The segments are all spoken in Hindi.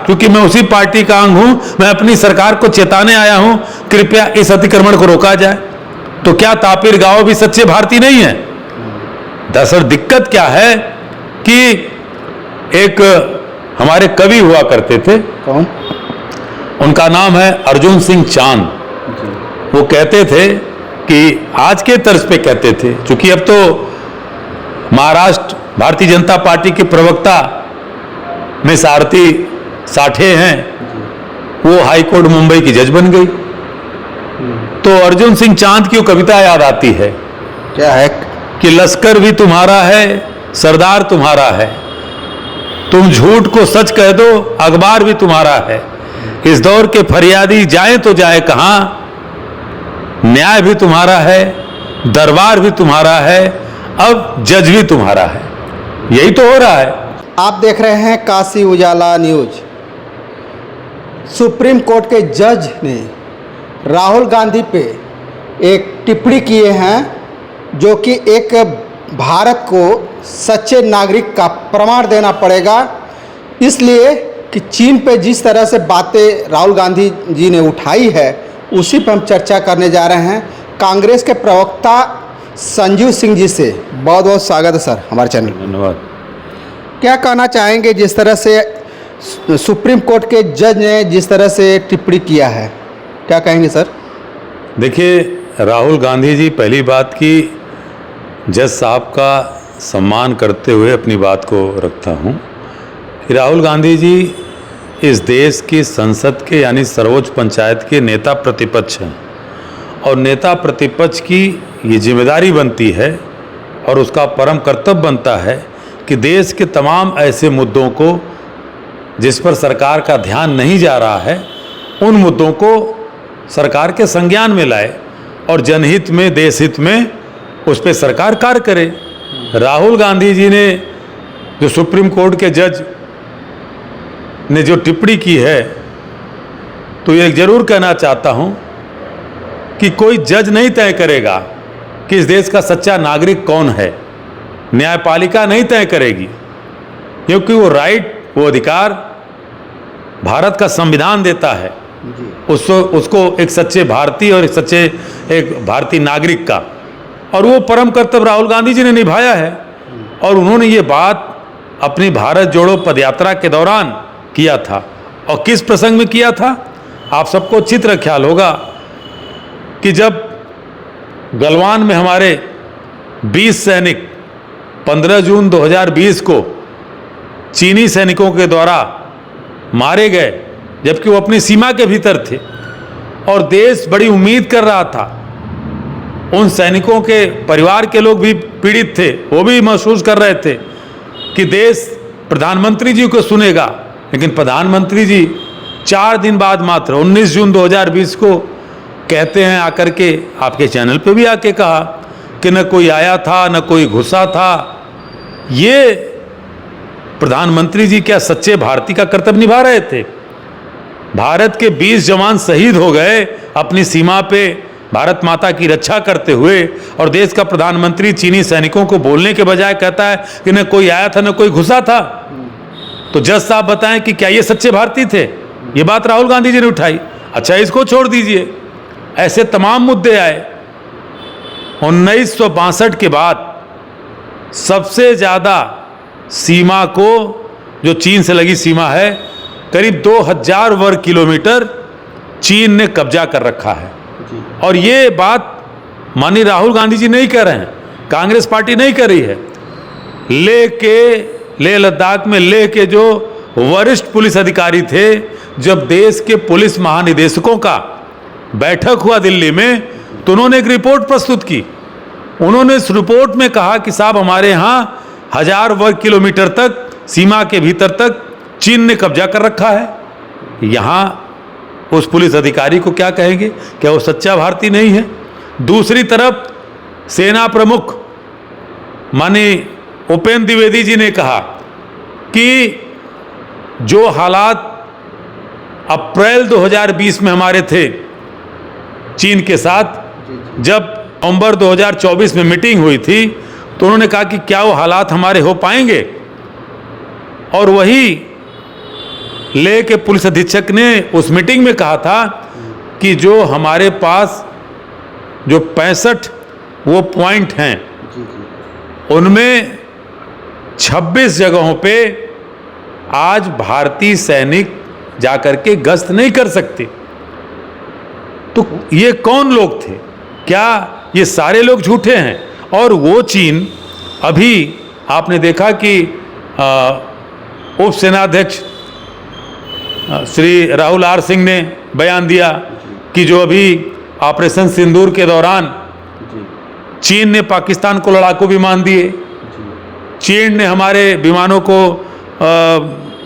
क्योंकि मैं उसी पार्टी का अंग हूं, मैं अपनी सरकार को चेताने आया हूं, कृपया इस अतिक्रमण को रोका जाए। तो क्या तापिर गांव भी सच्चे भारतीय नहीं है? दरअसल दिक्कत क्या है कि एक हमारे कवि हुआ करते थे, कौन? उनका नाम है अर्जुन सिंह चांद। वो कहते थे कि आज के तर्ज पे कहते थे, चूंकि अब तो महाराष्ट्र भारतीय जनता पार्टी के प्रवक्ता में सारथी साठे हैं, वो हाई कोर्ट मुंबई की जज बन गई। तो अर्जुन सिंह चांद की वो कविता याद आती है, क्या है? कि लश्कर भी तुम्हारा है, सरदार तुम्हारा है, तुम झूठ को सच कह दो, अखबार भी तुम्हारा है। इस दौर के फरियादी जाए तो जाए कहां, न्याय भी तुम्हारा है, दरबार भी तुम्हारा है, अब जज भी तुम्हारा है। यही तो हो रहा है। आप देख रहे हैं काशी उजाला न्यूज। सुप्रीम कोर्ट के जज ने राहुल गांधी पे एक टिप्पणी किए हैं, जो कि एक भारत को सच्चे नागरिक का प्रमाण देना पड़ेगा, इसलिए कि चीन पे जिस तरह से बातें राहुल गांधी जी ने उठाई है, उसी पर हम चर्चा करने जा रहे हैं। कांग्रेस के प्रवक्ता संजीव सिंह जी से बहुत बहुत स्वागत है सर हमारे चैनल। धन्यवाद। क्या कहना चाहेंगे जिस तरह से सुप्रीम कोर्ट के जज ने जिस तरह से टिप्पणी किया है, क्या कहेंगे सर? देखिए, राहुल गांधी जी, पहली बात की जज साहब का सम्मान करते हुए अपनी बात को रखता हूँ कि राहुल गांधी जी इस देश की संसद के यानी सर्वोच्च पंचायत के नेता प्रतिपक्ष हैं, और नेता प्रतिपक्ष की ये जिम्मेदारी बनती है और उसका परम कर्तव्य बनता है कि देश के तमाम ऐसे मुद्दों को जिस पर सरकार का ध्यान नहीं जा रहा है, उन मुद्दों को सरकार के संज्ञान में लाए और जनहित में, देश हित में उस पर सरकार कार्य करे। राहुल गांधी जी ने जो सुप्रीम कोर्ट के जज ने जो टिप्पणी की है, तो ये जरूर कहना चाहता हूं कि कोई जज नहीं तय करेगा कि इस देश का सच्चा नागरिक कौन है, न्यायपालिका नहीं तय करेगी, क्योंकि वो राइट, वो अधिकार भारत का संविधान देता है उसको एक सच्चे भारतीय और एक भारतीय नागरिक का, और वो परम कर्तव्य राहुल गांधी जी ने निभाया है। और उन्होंने ये बात अपनी भारत जोड़ो पदयात्रा के दौरान किया था। और किस प्रसंग में किया था, आप सबको अच्छी तरह ख्याल होगा कि जब गलवान में हमारे 20 सैनिक 15 जून 2020 को चीनी सैनिकों के द्वारा मारे गए, जबकि वो अपनी सीमा के भीतर थे, और देश बड़ी उम्मीद कर रहा था, उन सैनिकों के परिवार के लोग भी पीड़ित थे, वो भी महसूस कर रहे थे कि देश प्रधानमंत्री जी को सुनेगा। लेकिन प्रधानमंत्री जी 4 दिन बाद मात्र 19 जून 2020 को कहते हैं आकर के, आपके चैनल पे भी आके कहा कि न कोई आया था न कोई घुसा था। ये प्रधानमंत्री जी क्या सच्चे भारतीय का कर्तव्य निभा रहे थे? भारत के 20 जवान शहीद हो गए अपनी सीमा पे भारत माता की रक्षा करते हुए, और देश का प्रधानमंत्री चीनी सैनिकों को बोलने के बजाय कहता है कि न कोई आया था न कोई घुसा था। तो जज साहब बताएं कि क्या ये सच्चे भारतीय थे? ये बात राहुल गांधी जी ने उठाई। अच्छा, इसको छोड़ दीजिए, ऐसे तमाम मुद्दे आए। 1962 के बाद सबसे ज़्यादा सीमा को, जो चीन से लगी सीमा है, करीब 2000 वर्ग किलोमीटर चीन ने कब्जा कर रखा है। और ये बात माननीय राहुल गांधी जी नहीं कह रहे हैं, कांग्रेस पार्टी नहीं कर रही है। लेह लद्दाख में लेह के जो वरिष्ठ पुलिस अधिकारी थे, जब देश के पुलिस महानिदेशकों का बैठक हुआ दिल्ली में, तो उन्होंने एक रिपोर्ट प्रस्तुत की। उन्होंने इस रिपोर्ट में कहा कि साहब, हमारे यहाँ 1000 वर्ग किलोमीटर तक, सीमा के भीतर तक चीन ने कब्जा कर रखा है। यहाँ उस पुलिस अधिकारी को क्या कहेंगे? क्या वो सच्चा भारतीय नहीं है? दूसरी तरफ सेना प्रमुख माननीय उपेंद्र द्विवेदी जी ने कहा कि जो हालात अप्रैल 2020 में हमारे थे चीन के साथ, जब नवंबर 2024 में मीटिंग हुई थी, तो उन्होंने कहा कि क्या वो हालात हमारे हो पाएंगे? और वही लेह के पुलिस अधीक्षक ने उस मीटिंग में कहा था कि जो हमारे पास जो 65 वो पॉइंट हैं, उनमें 26 जगहों पे आज भारतीय सैनिक जाकर के गश्त नहीं कर सकते। तो ये कौन लोग थे? क्या ये सारे लोग झूठे हैं? और वो चीन, अभी आपने देखा कि उप सेनाध्यक्ष श्री राहुल आर सिंह ने बयान दिया कि जो अभी ऑपरेशन सिंदूर के दौरान चीन ने पाकिस्तान को लड़ाकू विमान दिए, चीन ने हमारे विमानों को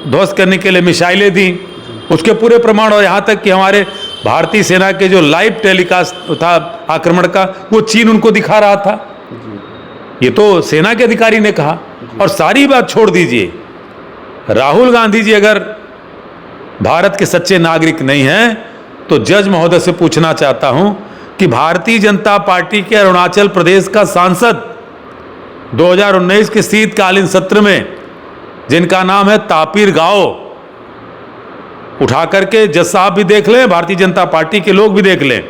ध्वस्त करने के लिए मिसाइलें दी, उसके पूरे प्रमाण, और यहाँ तक कि हमारे भारतीय सेना के जो लाइव टेलीकास्ट था आक्रमण का, वो चीन उनको दिखा रहा था। ये तो सेना के अधिकारी ने कहा। और सारी बात छोड़ दीजिए, राहुल गांधी जी अगर भारत के सच्चे नागरिक नहीं हैं तो जज महोदय से पूछना चाहता हूं कि भारतीय जनता पार्टी के अरुणाचल प्रदेश का सांसद 2019 के शीतकालीन सत्र में, जिनका नाम है तापिर गाओ, उठा करके जज साहब भी देख लें, भारतीय जनता पार्टी के लोग भी देख लें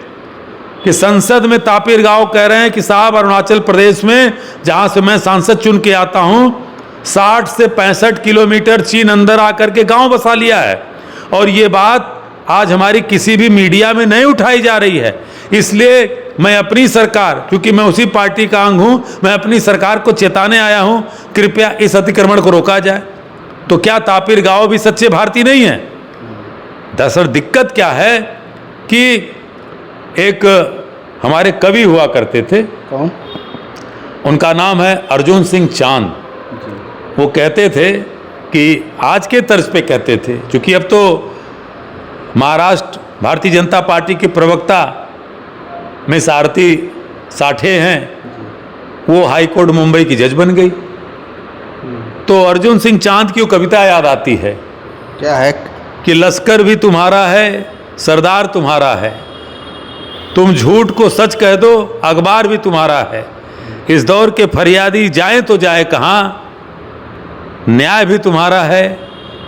कि संसद में तापिर गाओ कह रहे हैं कि साहब अरुणाचल प्रदेश में जहां से मैं सांसद चुन के आता हूं 60 से 65 किलोमीटर चीन अंदर आकर के गांव बसा लिया है, और ये बात आज हमारी किसी भी मीडिया में नहीं उठाई जा रही है। इसलिए मैं अपनी सरकार, क्योंकि मैं उसी पार्टी का अंग हूं, मैं अपनी सरकार को चेताने आया हूं, कृपया इस अतिक्रमण को रोका जाए। तो क्या तापिर गाओ भी सच्चे भारतीय नहीं है? दरअसल दिक्कत क्या है कि एक हमारे कवि हुआ करते थे, कौन? उनका नाम है अर्जुन सिंह चांद। वो कहते थे कि आज के तर्ज पे कहते थे, क्योंकि अब तो महाराष्ट्र भारतीय जनता पार्टी के प्रवक्ता में आरती साठे हैं, वो हाई कोर्ट मुंबई की जज बन गई। तो अर्जुन सिंह चांद की वो कविता याद आती है, क्या है? कि लश्कर भी तुम्हारा है, सरदार तुम्हारा है, तुम झूठ को सच कह दो, अखबार भी तुम्हारा है, इस दौर के फरियादी जाए तो जाए कहाँ, न्याय भी तुम्हारा है,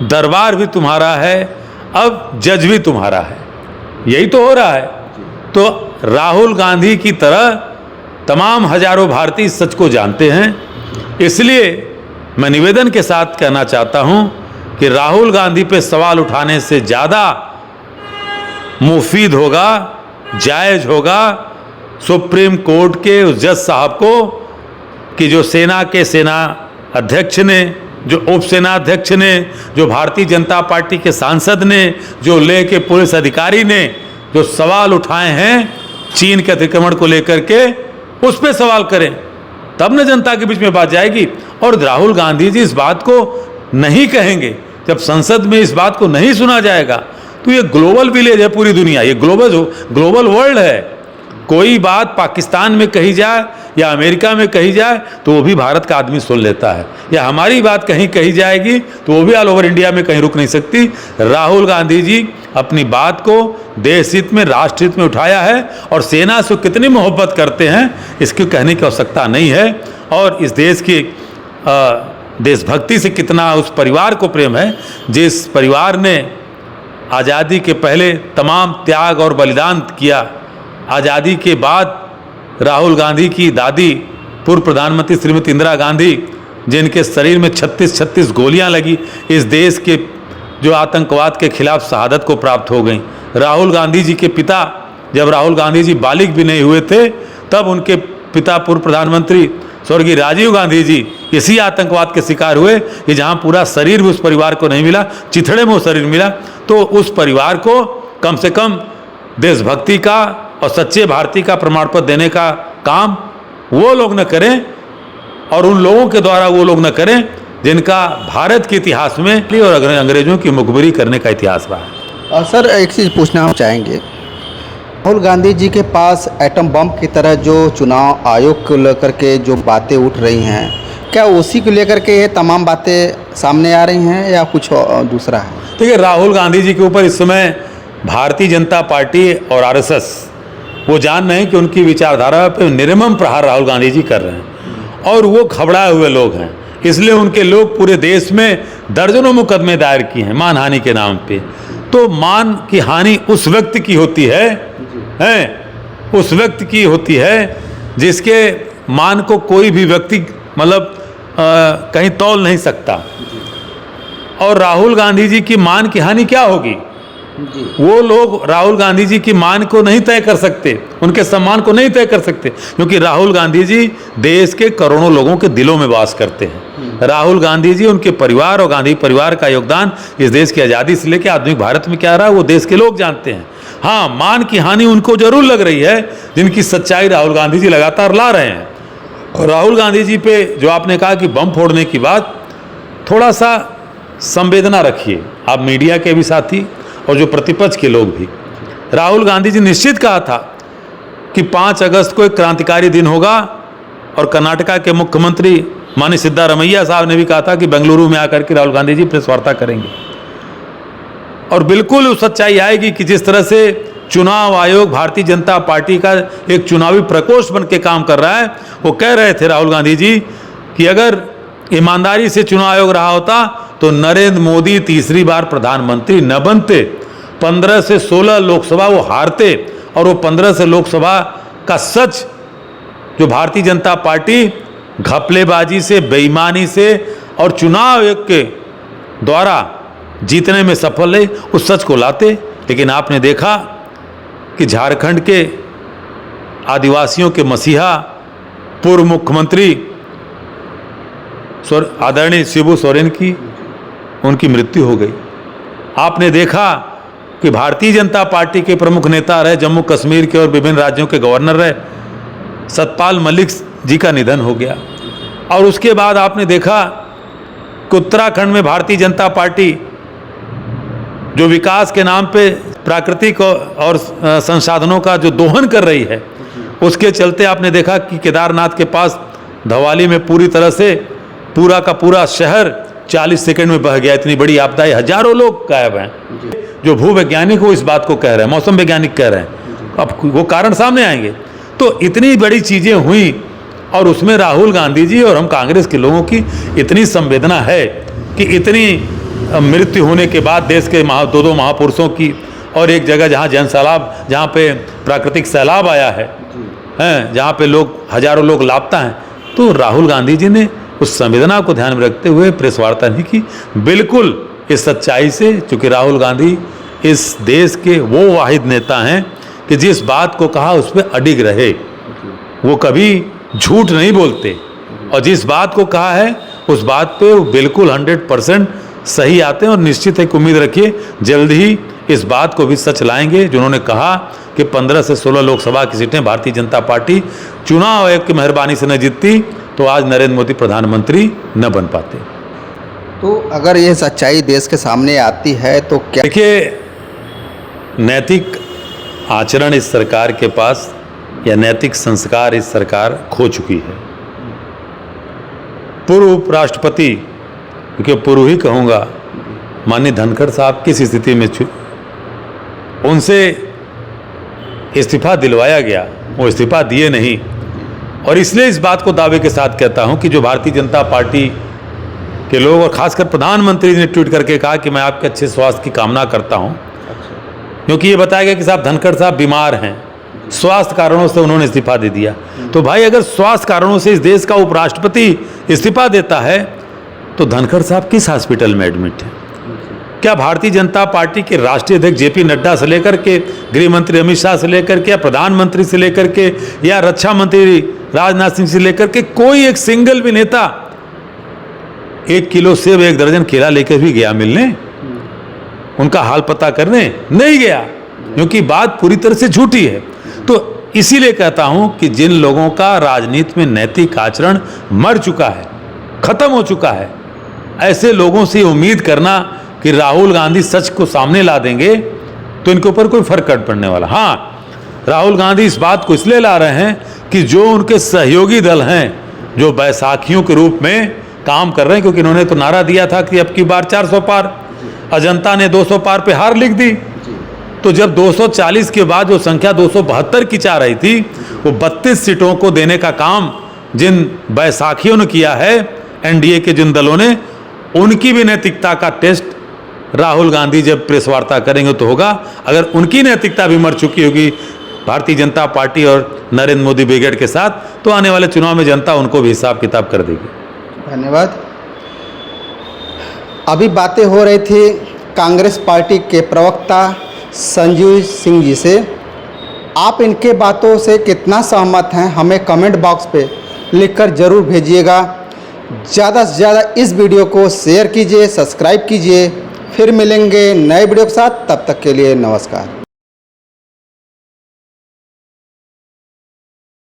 दरबार भी तुम्हारा है, अब जज भी तुम्हारा है। यही तो हो रहा है। तो राहुल गांधी की तरह तमाम हजारों भारतीय सच को जानते हैं। इसलिए मैं निवेदन के साथ कहना चाहता हूं कि राहुल गांधी पे सवाल उठाने से ज़्यादा मुफीद होगा, जायज़ होगा सुप्रीम कोर्ट के उस जज साहब को कि जो सेना के सेना अध्यक्ष ने, जो उप सेना अध्यक्ष ने, जो भारतीय जनता पार्टी के सांसद ने, जो लेह के पुलिस अधिकारी ने जो सवाल उठाए हैं चीन के अतिक्रमण को लेकर के, उस पर सवाल करें, तब न जनता के बीच में बात जाएगी। और राहुल गांधी जी इस बात को नहीं कहेंगे, जब संसद में इस बात को नहीं सुना जाएगा, तो ये ग्लोबल विलेज है, पूरी दुनिया, ये ग्लोबल वर्ल्ड है। कोई बात पाकिस्तान में कही जाए या अमेरिका में कही जाए तो वो भी भारत का आदमी सुन लेता है, या हमारी बात कहीं कही जाएगी तो वो भी ऑल ओवर इंडिया में कहीं रुक नहीं सकती। राहुल गांधी जी अपनी बात को देश हित में, राष्ट्र हित में उठाया है, और सेना से कितनी मोहब्बत करते हैं इसकी कहने की आवश्यकता नहीं है, और इस देश की देशभक्ति से कितना उस परिवार को प्रेम है, जिस परिवार ने आज़ादी के पहले तमाम त्याग और बलिदान किया। आज़ादी के बाद राहुल गांधी की दादी पूर्व प्रधानमंत्री श्रीमती इंदिरा गांधी, जिनके शरीर में 36 गोलियां लगी, इस देश के जो आतंकवाद के खिलाफ शहादत को प्राप्त हो गई। राहुल गांधी जी के पिता, जब राहुल गांधी जी बालिग भी नहीं हुए थे, तब उनके पिता पूर्व प्रधानमंत्री स्वर्गीय राजीव गांधी जी इसी आतंकवाद के शिकार हुए कि जहां पूरा शरीर भी उस परिवार को नहीं मिला, चिथड़े में वो शरीर मिला। तो उस परिवार को कम से कम देशभक्ति का और सच्चे भारतीय का प्रमाण पत्र देने का काम वो लोग न करें, और उन लोगों के द्वारा वो लोग न करें जिनका भारत के इतिहास में और अंग्रेजों की मुखबिरी करने का इतिहास रहा है। और सर एक चीज़ पूछना हम चाहेंगे, राहुल गांधी जी के पास एटम बम की तरह जो चुनाव आयोग को लेकर के जो बातें उठ रही हैं, क्या उसी को लेकर के ये तमाम बातें सामने आ रही हैं या कुछ दूसरा है? देखिए, राहुल गांधी जी के ऊपर इस समय भारतीय जनता पार्टी और आरएसएस वो जान रहे हैं कि उनकी विचारधारा पे निर्मम प्रहार राहुल गांधी जी कर रहे हैं, और वो घबराए हुए लोग हैं। इसलिए उनके लोग पूरे देश में दर्जनों मुकदमे दायर किए हैं मानहानि के नाम पे। तो मान की हानि उस व्यक्ति की होती है उस व्यक्ति की होती है जिसके मान को कोई भी व्यक्ति मतलब कहीं तौल नहीं सकता। और राहुल गांधी जी की मान की हानि क्या होगी? वो लोग राहुल गांधी जी की मान को नहीं तय कर सकते, उनके सम्मान को नहीं तय कर सकते, क्योंकि राहुल गांधी जी देश के करोड़ों लोगों के दिलों में वास करते हैं। राहुल गांधी जी, उनके परिवार और गांधी परिवार का योगदान इस देश की आज़ादी से लेकर आधुनिक भारत में क्या रहा है वो देश के लोग जानते हैं। हाँ, मान की हानि उनको जरूर लग रही है जिनकी सच्चाई राहुल गांधी जी लगातार ला रहे हैं। और राहुल गांधी जी पे जो आपने कहा कि बम फोड़ने की बात, थोड़ा सा संवेदना रखिए आप, मीडिया के भी साथी और जो प्रतिपक्ष के लोग भी। राहुल गांधी जी निश्चित कहा था कि 5 अगस्त को एक क्रांतिकारी दिन होगा, और कर्नाटका के मुख्यमंत्री माननीय सिद्धारमैया साहब ने भी कहा था कि बेंगलुरु में आकर के राहुल गांधी जी प्रेस वार्ता करेंगे। और बिल्कुल वो सच्चाई आएगी कि जिस तरह से चुनाव आयोग भारतीय जनता पार्टी का एक चुनावी प्रकोष्ठ बन के काम कर रहा है, वो कह रहे थे राहुल गांधी जी कि अगर ईमानदारी से चुनाव आयोग रहा होता तो नरेंद्र मोदी तीसरी बार प्रधानमंत्री न बनते। 15 से 16 लोकसभा वो हारते, और वो 15 से लोकसभा का सच जो भारतीय जनता पार्टी घपलेबाजी से, बेईमानी से और चुनाव आयोग के द्वारा जीतने में सफल रहे, उस सच को लाते। लेकिन आपने देखा कि झारखंड के आदिवासियों के मसीहा पूर्व मुख्यमंत्री आदरणीय शिबू सोरेन की उनकी मृत्यु हो गई। आपने देखा कि भारतीय जनता पार्टी के प्रमुख नेता रहे, जम्मू कश्मीर के और विभिन्न राज्यों के गवर्नर रहे, सतपाल मलिक जी का निधन हो गया। और उसके बाद आपने देखा कि उत्तराखंड में भारतीय जनता पार्टी जो विकास के नाम पे प्राकृतिक और संसाधनों का जो दोहन कर रही है, उसके चलते आपने देखा कि केदारनाथ के पास धवाली में पूरी तरह से पूरा का पूरा शहर 40 सेकंड में बह गया। इतनी बड़ी आपदाएं, हजारों लोग गायब हैं। जो भूवैज्ञानिक वो इस बात को कह रहे हैं, मौसम वैज्ञानिक कह रहे हैं, अब वो कारण सामने आएंगे। तो इतनी बड़ी चीज़ें हुई, और उसमें राहुल गांधी जी और हम कांग्रेस के लोगों की इतनी संवेदना है कि इतनी मृत्यु होने के बाद देश के दो महापुरुषों की, और एक जगह जहाँ जन सैलाब, जहाँ पे प्राकृतिक सैलाब आया है, जहाँ पे लोग हजारों लोग लापता हैं, तो राहुल गांधी जी ने उस संवेदना को ध्यान में रखते हुए प्रेस वार्ता नहीं की। बिल्कुल इस सच्चाई से, चूँकि राहुल गांधी इस देश के वो वाहिद नेता हैं कि जिस बात को कहा उस पर अडिग रहे, वो कभी झूठ नहीं बोलते, और जिस बात को कहा है उस बात पे वो बिल्कुल 100% सही आते हैं। और निश्चित एक उम्मीद रखिए जल्द ही इस बात को भी सच लाएंगे जिन्होंने कहा कि 15 से 16 लोकसभा की सीटें भारतीय जनता पार्टी चुनाव आयोग की मेहरबानी से न जीतती तो आज नरेंद्र मोदी प्रधानमंत्री न बन पाते। तो अगर ये सच्चाई देश के सामने आती है तो क्या? देखिए, नैतिक आचरण इस सरकार के पास या नैतिक संस्कार इस सरकार खो चुकी है। पूर्व उपराष्ट्रपति, क्योंकि पूर्व ही कहूँगा, माननीय धनखड़ साहब किस स्थिति में उनसे इस्तीफा दिलवाया गया, वो इस्तीफा दिए नहीं। और इसलिए इस बात को दावे के साथ कहता हूं कि जो भारतीय जनता पार्टी के लोग और खासकर प्रधानमंत्री ने ट्वीट करके कहा कि मैं आपके अच्छे स्वास्थ्य की कामना करता हूं, क्योंकि ये बताया गया कि साहब धनखड़ साहब बीमार हैं, स्वास्थ्य कारणों से उन्होंने इस्तीफा दे दिया। तो भाई, अगर स्वास्थ्य कारणों से इस देश का उपराष्ट्रपति इस्तीफा देता है तो धनखड़ साहब किस हॉस्पिटल में एडमिट है? क्या भारतीय जनता पार्टी के राष्ट्रीय अध्यक्ष जेपी नड्डा से लेकर के गृह मंत्री अमित शाह से लेकर के, या प्रधानमंत्री से लेकर के, या रक्षा मंत्री राजनाथ सिंह से लेकर के कोई एक सिंगल भी नेता 1 किलो सेब 1 दर्जन केला लेकर भी गया मिलने, उनका हाल पता करने? नहीं गया, क्योंकि बात पूरी तरह से झूठी है। तो इसीलिए कहता हूं कि जिन लोगों का राजनीति में नैतिक आचरण मर चुका है, खत्म हो चुका है, ऐसे लोगों से उम्मीद करना कि राहुल गांधी सच को सामने ला देंगे तो इनके ऊपर कोई फर्क नहीं पड़ने वाला। हाँ, राहुल गांधी इस बात को इसलिए ला रहे हैं कि जो उनके सहयोगी दल हैं, जो बैसाखियों के रूप में काम कर रहे हैं, क्योंकि इन्होंने तो नारा दिया था कि अब की बार 400 पार, अजंता ने 200 पार पे हार लिख दी। तो जब 240 के बाद जो संख्या 272 की चाह रही थी, वो 32 सीटों को देने का काम जिन बैसाखियों ने किया है, एनडीए के जिन दलों ने, उनकी भी नैतिकता का टेस्ट राहुल गांधी जब प्रेस वार्ता करेंगे तो होगा। अगर उनकी नैतिकता भी मर चुकी होगी भारतीय जनता पार्टी और नरेंद्र मोदी ब्रिगेड के साथ, तो आने वाले चुनाव में जनता उनको भी हिसाब किताब कर देगी। धन्यवाद। अभी बातें हो रही थी कांग्रेस पार्टी के प्रवक्ता संजीव सिंह जी से। आप इनके बातों से कितना सहमत हैं, हमें कमेंट बॉक्स पे लिखकर ज़रूर भेजिएगा। ज़्यादा से ज़्यादा इस वीडियो को शेयर कीजिए, सब्सक्राइब कीजिए। फिर मिलेंगे नए वीडियो के साथ, तब तक के लिए नमस्कार।